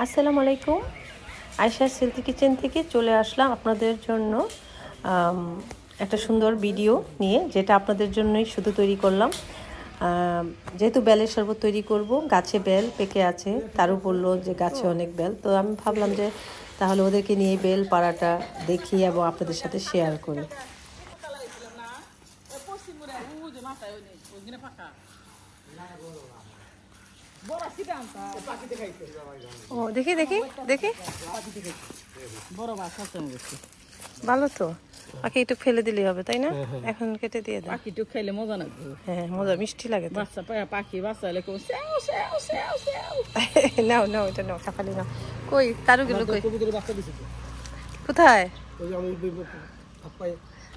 আসসালামু আলাইকুম। Ayesha silky kitchen থেকে চলে আসলাম আপনাদের জন্য একটা সুন্দর ভিডিও নিয়ে, যেটা আপনাদের জন্যই শুধু তৈরি করলাম। যেহেতু বেলের শরবত তৈরি করব, গাছে বেল পেকে আছে, তারও বললো যে গাছে অনেক বেল, তো আমি ভাবলাম যে তাহলে ওদেরকে নিয়ে বেল পাড়াটা দেখি এবং আপনাদের সাথে শেয়ার করি। ও দেখি দেখি দেখি, ভালো তো। পাখি একটু ফেলে দিলেই হবে, তাই না? এখন কেটে দিয়ে দাও। পাখি একটু খেলে মজা লাগবে। হ্যাঁ, মজা, মিষ্টি লাগে তো। বাচ্চা পায় পাখি বাচ্চা এলে নাও নাও, এটা নাও, সাফালি নাও। কই তারুগুলো কই? কবুতরের বাচ্চা দিছে তো। কোথায়? ওই যে আমি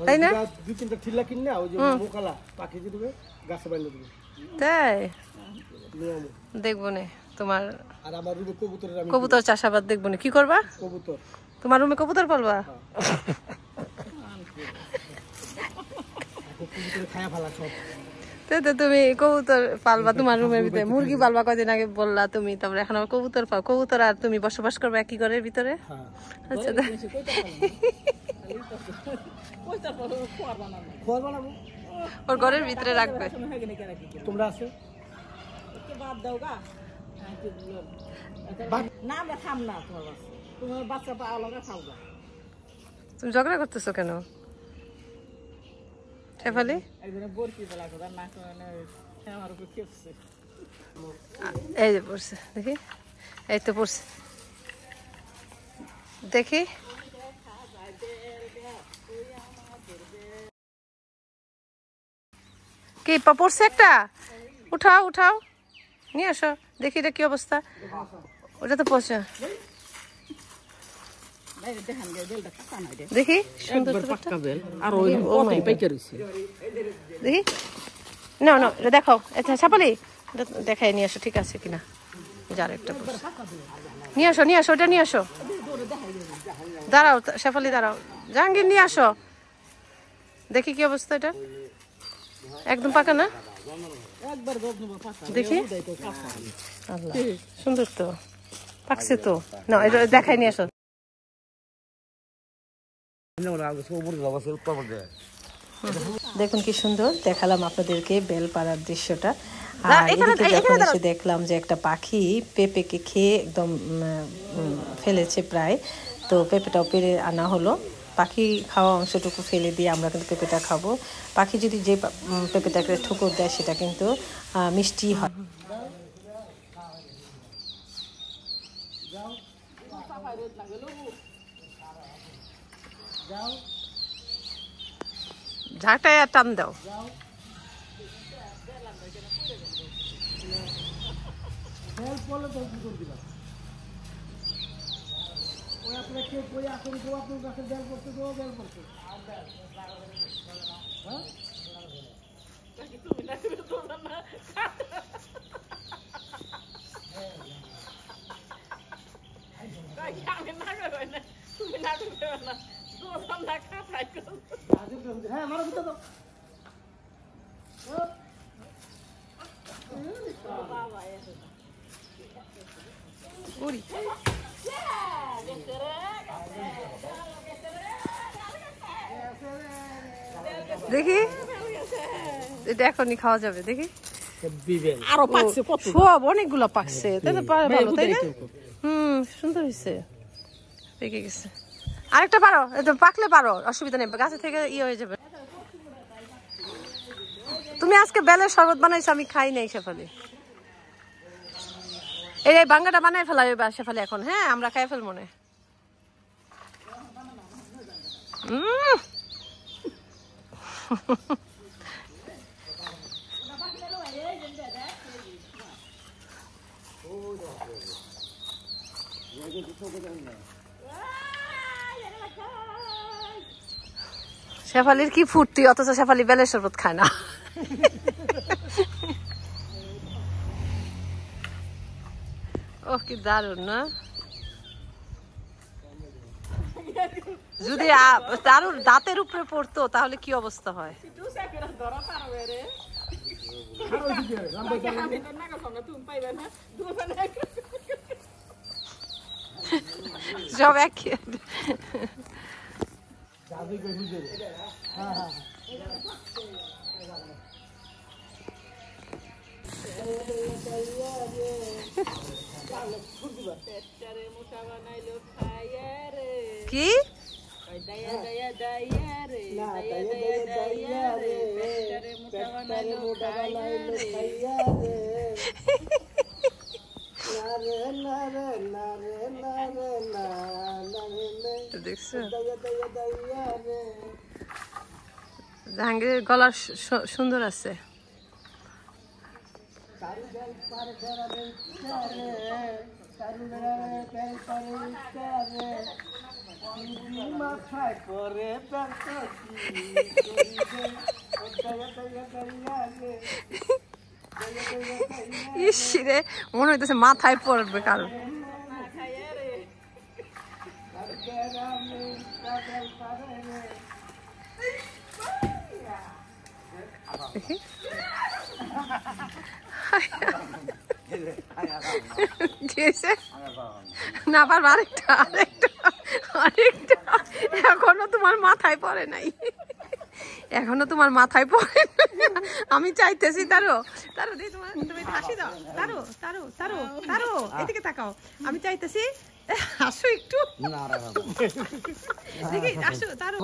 তাই না? দুই তিনটা ঠিল্লা কিনে ওই যে মোকালা পাখি দিয়ে দেবে, গাছে বাইলে দেবে। তাই দেখবো না তোমার। আর আমার রুমে কবুতরের আমি কবুতর চাষাবাদ দেখবো না। কি করবা? কবুতর তোমার রুমে কবুতর পালবা? কবুতরে খায়া ফেলা সব। তাই তো, তুমি কবুতর পালবা তোমার রুমের ভিতরে। মুরগি পালবা কদিন আগে বললা তুমি, তারপরে এখন আবার কবুতর পাও। কবুতর আর তুমি বসবাস করবা একই ঘরের ভিতরে? আচ্ছা, ওর ঘরের ভিতরে রাখবে। তোমরা আছে বাদ দাও গা না, আমরা থাম না। তোমার বাচ্চা পাওয়া লাগা খাও গা। তুমি ঝগড়া করতেছো কেন শেফালি? একজনে বরকি বলা কথা না মানে আমার উপর খেপছে। এই যে পড়ছে, দেখি। এই তো পড়ছে, দেখি। কি পড়ছে একটা? উঠাও উঠাও, নিয়ে আসো দেখি এটা কি অবস্থা। ওটা তো পচা। দেখি সুন্দর দেখি। না না, এটা দেখাও। আচ্ছা সাপালি, দেখাই নিয়ে আসো ঠিক আছে কিনা। যার একটা নিয়ে আসো, নিয়ে আসো, ওটা নিয়ে আসো। দাঁড়াও শেফালি, দাঁড়াও। জাহাঙ্গীর নিয়ে আসো, দেখি কি অবস্থা এটা। একদম পাকা না? দেখি। সুন্দর তো, পাকছে তো। না এটা দেখাই নিয়ে আসো। দেখুন কি সুন্দর দেখালাম আপনাদেরকে বেল পাড়ার দৃশ্যটা। আর এদিকে যখন এসে দেখলাম যে একটা পাখি পেঁপেকে খেয়ে একদম ফেলেছে প্রায়, তো পেঁপেটাও পেরে আনা হলো। পাখি খাওয়া অংশটুকু ফেলে দিয়ে আমরা কিন্তু পেঁপেটা খাবো। পাখি যদি যে পেঁপেটাকে ঠুকর দেয় সেটা কিন্তু মিষ্টি হয়। ঝাঁটায় টান দাও। দেখি এটা এখনই খাওয়া যাবে, দেখি। আরো পাকছে, সব অনেকগুলো পাকছে, তাই না? ভালো, তাই না? সুন্দর হয়েছে, পেকে গেছে। আরেকটা পারো, পাকলে পারো, অসুবিধা নেই, গাছে থেকে ইয়ে হয়ে যাবে। তুমি আজকে বেলের শরবত বানাইছো, আমি খাই নাই শেফালি। এই বাঙ্গাটা বানাই ফেলাই শেফালি এখন। হ্যাঁ, আমরা খাই ফেল মনে। শেফালির কি ফুর্তি, অথচ শেফালি বেলের শরবত খায় না। ও কি দারুণ না? যদি দারুণ দাঁতের উপরে পড়তো তাহলে কি অবস্থা হয়। সব এক কি দেখছো জাহাঙ্গীরের গলা সুন্দর আছে। ইসরে মনে হইতেছে মাথায় পড়বে কারণ না পারবো আরেকটা আরেকটা আরেকটা এখনো তোমার মাথায় পড়ে নাই, এখনো তোমার মাথায় পড়ে। আমি চাইতেছি তারো তারো তোমার তুমি হাসি দাও তারো তারো তারো তারো এদিকে তাকাও। আমি চাইতেছি আসো একটু দেখি আসো তারো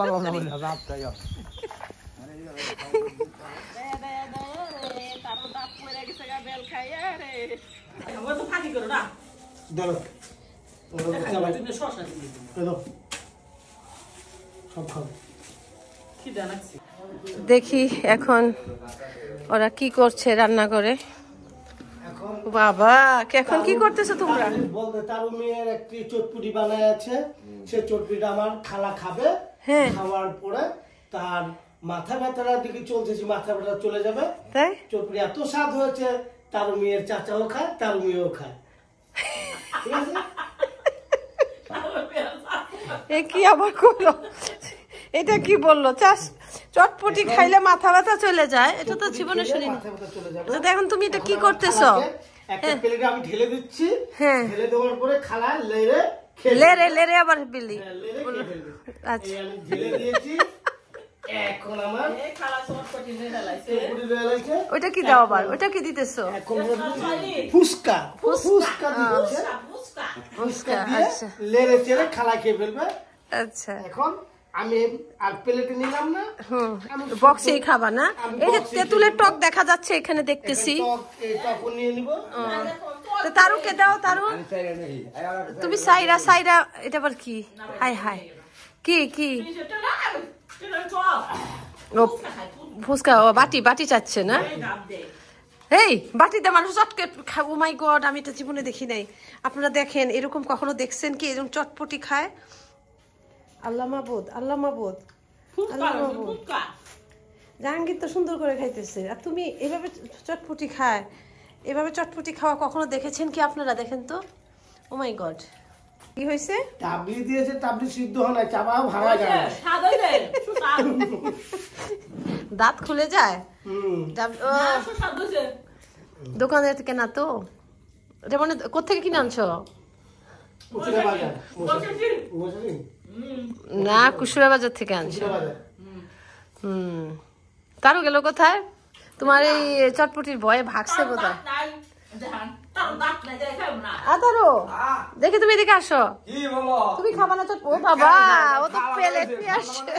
দেখি এখন ওরা কি করছে রান্না করে। বাবা এখন কি করতেছো তোমরা? বলতে তার মেয়ের একটি চটপুটি বানায় আছে, সে চটপুটিটা আমার খালা খাবে, খাওয়ার পরে তার মাথা ব্যথার দিকে চলতেছি, মাথা ব্যথা চলে যাবে। তাই চটপুটি এত স্বাদ হয়েছে তার মেয়ের চাচাও খায়, তার মেয়েও খায়। ঠিক আছে, এ কি আবার করলো? এটা কি বললো? চটপটি খাইলে মাথা ব্যথা চলে যায়? এটা তো জীবনে শুনিনি। এখন তুমি এটা কি করতেছো? একটা প্লেটে আমি ঢেলে দিচ্ছি, ঢেলে দেওয়ার পরে খালা লেরে লেরে লেরে আবার বিলি। আচ্ছা আমি ঢেলে দিয়েছি, এখন আমার খালা চটপটি ঢেলাইছে। ওইটা কি দাও আবার? ওইটা কি দিতেছো? এখন ফুসকা ফুসকা দিতেছে, ফুসকা। আচ্ছা লেরে চেরে খালা খেয়ে ফেলবে। আচ্ছা এখন আমি আর প্লেটে নিলাম না, বক্সেই খাবা না? এই যে তেঁতুলের টক দেখা যাচ্ছে এখানে দেখতেছি, টক নিয়ে নিব। তো তারুকে দাও, তারু তুমি সাইরা সাইরা। এটা আবার কি? হাই হাই কি কি? ও ফুসকা, ও বাটি বাটি চাচ্ছে না? এই বাটিতে মানুষ চটকে। ও মাই গড, আমি এটা জীবনে দেখি নাই। আপনারা দেখেন, এরকম কখনো দেখছেন কি এরকম চটপটি খায়? আল্লাহ মাবুদ, আল্লাহ মাবুদ, আল্লাহ মাবুদ। জাহাঙ্গীর তো সুন্দর করে খাইতেছে, আর তুমি এভাবে চটপটি খায়? এভাবে চটপটি খাওয়া কখনো দেখেছেন কি আপনারা? দেখেন তো। ও মাই গড, কি হয়েছে? টাবলি দিয়েছে, টাবলি সিদ্ধ হয় না, চাবাও ভাঙা যায়, দাঁত খুলে যায়। দোকানের থেকে না তো? এটা মানে কোথেকে কিনে আনছো? না, কুশুরা বাজার থেকে আনছো। তারও গেল কোথায়? তোমার এই চটপটির ভয়ে ভাগছে বোধহয়। আদারো দেখি তুমি এদিকে আসো। তুমি খাবা না চটপটি? ও বাবা, ও তো প্লেট নিয়ে আসছে।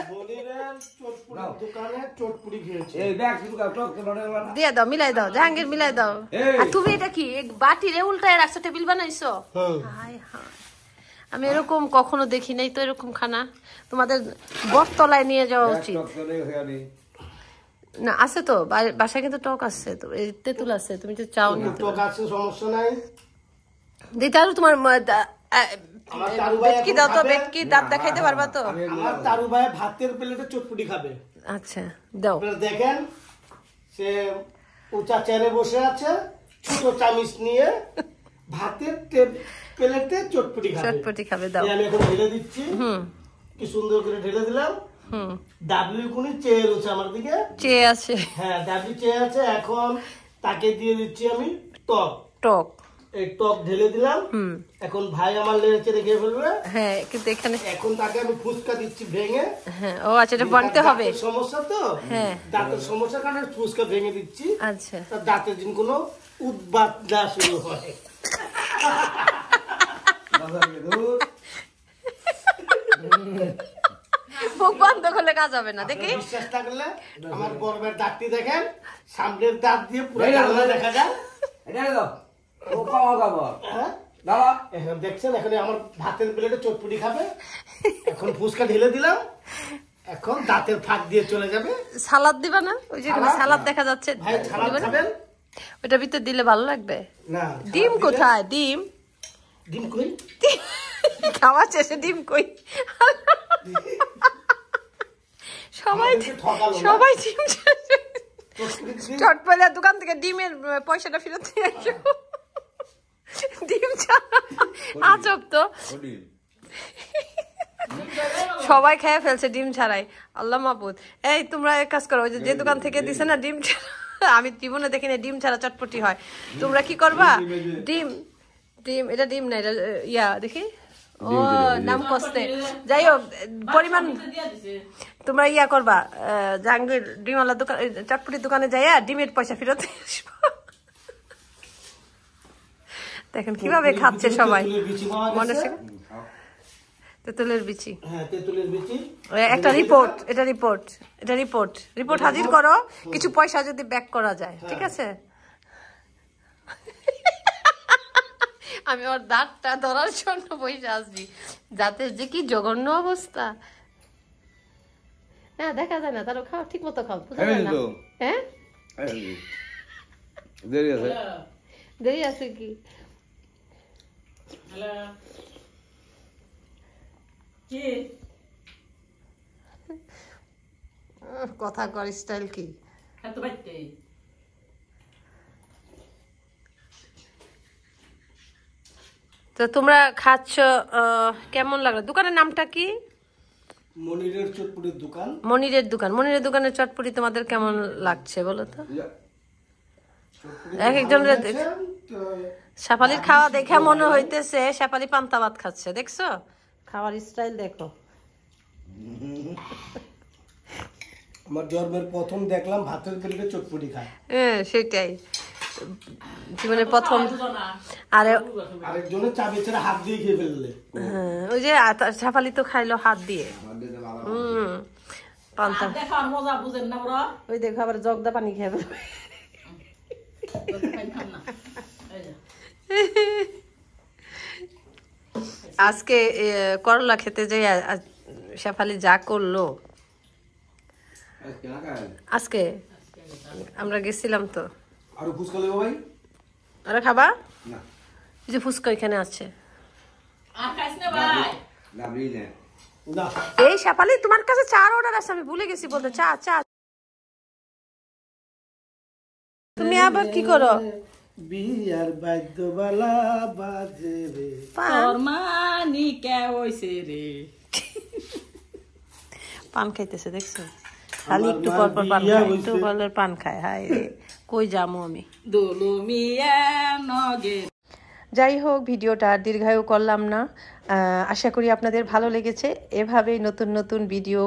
দিয়ে দাও, মিলাই দাও জাহাঙ্গীর, মিলাই দাও। আর তুমি এটা কি বাটিরে উল্টায় রাখছো, টেবিল বানাইছো? হায় হায়, আমি এরকম কখনো দেখি নাই তো এরকম খানা। তোমাদের বটতলায় নিয়ে যাওয়া উচিত। না আছে তো বাসায়, কিন্তু টক আছে তো, তেঁতুল আছে, তুমি তো চাও না। টক আছে, সমস্যা নাই। দিতে আরো তোমার বেটকি দাও তো, বেটকি দাঁত দেখাইতে পারবা তো? আমার তারু ভাই ভাতের প্লেটে চটপটি খাবে। আচ্ছা দাও। দেখেন, সে উঁচা চেয়ারে বসে আছে, ছোট চামিচ নিয়ে ভাতের প্লেটে চটপটি খাবে। চটপটি খাবে, দাও। আমি এখন ঢেলে দিচ্ছি, কি সুন্দর করে ঢেলে দিলাম। ডাবলিউ কোনি চেয়ে রয়েছে আমার দিকে, চেয়ে আছে। হ্যাঁ ডাবলিউ চেয়ে আছে। এখন তাকে দিয়ে দিচ্ছি আমি টক। টক এই টক ঢেলে দিলাম। এখন ভাই আমার লেচে রেখে ফেলবে। হ্যাঁ, কিন্তু এখানে এখন তাকে আমি ফুচকা দিচ্ছি ভেঙে। হ্যাঁ, ও আচ্ছা, এটা বানতে হবে। সমস্যা তো, হ্যাঁ, দাঁতের সমস্যার কারণে ফুচকা ভেঙে দিচ্ছি। আচ্ছা, তার দাঁতের দিন কোনো উৎপাত না শুরু হয়। মুখ বন্ধ করলে কাজ হবে না। দেখি, বিশ্বাস থাকলে আমার গর্বের দাঁতটি দেখেন, সামনের দাঁত দিয়ে পুরো জানলা দেখা যায়। এখন দেখছেন, এখন আমার ভাতের প্লেটে চটপটি খাবে। এখন ফুচকা ঢেলে দিলাম, এখন দাঁতের ফাঁক দিয়ে চলে যাবে। সালাদ দিবা না? ওই যে সালাদ দেখা যাচ্ছে, ভাই সালাদ খাবেন? ওটা ভিতর দিলে ভালো লাগবে না। ডিম কোথায়? ডিম ডিম কই? খাওয়া শেষে ডিম কই? সবাই ডিম চটপটির দোকান থেকে ডিমের পয়সাটা ফেরত দিয়ে আসো। ডিম ছাড়া আজব তো, সবাই খেয়ে ফেলছে ডিম ছাড়াই। আল্লাহ মাহবুদ। এই তোমরা এক কাজ করো, ওই যে দোকান থেকে দিছে না ডিম ছাড়া, আমি জীবনে দেখিনি ডিম ছাড়া চটপটি হয়। তোমরা কি করবা? ডিম এটা ডিম না, এটা ইয়া দেখি, ও নাম কষ্টে। যাই হোক, পরিমাণ তোমরা ইয়া করবা, জাহাঙ্গীর ডিমওয়ালা দোকান, চটপটির দোকানে যাইয়া ডিমের পয়সা ফেরত আসবো। দেখেন কিভাবে খাচ্ছে সবাই। মনে তেঁতুলের বিচি, একটা রিপোর্ট, এটা রিপোর্ট হাজির করো, কিছু পয়সা যদি ব্যাক করা যায়। ঠিক আছে, আমি ওর দাঁতটা ধরার জন্য বসে আসবি, যাতে যে কি জঘন্য অবস্থা। হ্যাঁ, দেখা যায় না, তারও খাও, ঠিক মতো খাও, বুঝা যায় না। হ্যাঁ, দেরি আছে কি? কথা কর স্টাইল কি? তো তোমরা খাচ্ছ, কেমন লাগলো? দোকানের নামটা কি? মনিরের চটপটির দোকান। মনিরের দোকানের চটপটি তোমাদের কেমন লাগছে বলো তো? এক একজনের শেফালির খাওয়া দেখে মনে হইতেছে শেফালি পান্তা ভাত খাচ্ছে। দেখছো খাওয়ার স্টাইল? দেখো, আমার জন্মের প্রথম দেখলাম ভাতের প্লেটে চটপটি খায়। হ্যাঁ, সেটাই জীবনের প্রথম। আরেকজনের চাবি ছেড়ে হাত দিয়ে খেয়ে ফেললে। ওই যে শেফালি তো খাইলো হাত দিয়ে। পান্তা, ওই দেখো আবার জগদা পানি খাবে। আজকে করলা খেতে যে শেফালি যা করলো, আজকে আমরা গেছিলাম তো। আরো ফুচকা দেবো ভাই? আরে খাবা? এই যে ফুচকা এখানে আছে। এই শেফালি, তোমার কাছে চার অর্ডার আছে, আমি ভুলে গেছি বলতে। চা তুমি আবার কি করো? বিয়ার বাদ্যবালা বাজে রে, পান খাইতেছে, দেখছো? খালি একটু পর পর পান খায়, একটু পর পান খায়। হায় রে, কই যামো আমি। যাই হোক, ভিডিওটা আর দীর্ঘায়ু করলাম না। আশা করি আপনাদের ভালো লেগেছে। এভাবেই নতুন নতুন ভিডিও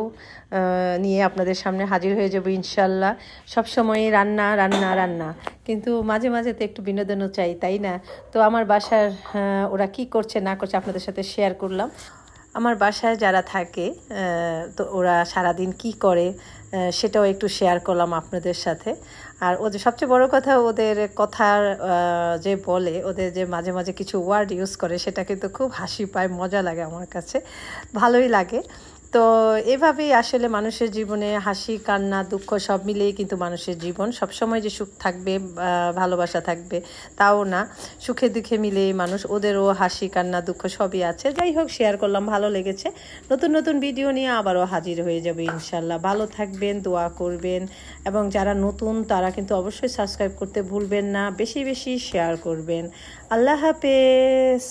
নিয়ে আপনাদের সামনে হাজির হয়ে যাব ইনশাল্লাহ। সবসময়ই রান্না, কিন্তু মাঝে মাঝে তো একটু বিনোদনও চাই, তাই না? তো আমার বাসার ওরা কি করছে না করছে আপনাদের সাথে শেয়ার করলাম। আমার বাসায় যারা থাকে তো ওরা সারাদিন কি করে সেটাও একটু শেয়ার করলাম আপনাদের সাথে। আর ওদের সবচেয়ে বড় কথা, ওদের কথার যে বলে, ওদের যে মাঝে মাঝে কিছু ওয়ার্ড ইউজ করে, সেটা কিন্তু খুব হাসি পায়, মজা লাগে, আমার কাছে ভালোই লাগে। তো এভাবেই আসলে মানুষের জীবনে হাসি, কান্না, দুঃখ সব মিলেই কিন্তু মানুষের জীবন। সবসময় যে সুখ থাকবে, ভালোবাসা থাকবে তাও না, সুখে দুঃখে মিলেই মানুষ। ওদেরও হাসি, কান্না, দুঃখ সবই আছে। যাই হোক, শেয়ার করলাম, ভালো লেগেছে। নতুন নতুন ভিডিও নিয়ে আবারও হাজির হয়ে যাবে ইনশাল্লাহ। ভালো থাকবেন, দোয়া করবেন, এবং যারা নতুন তারা কিন্তু অবশ্যই সাবস্ক্রাইব করতে ভুলবেন না, বেশি বেশি শেয়ার করবেন। আল্লাহ হাফেজ।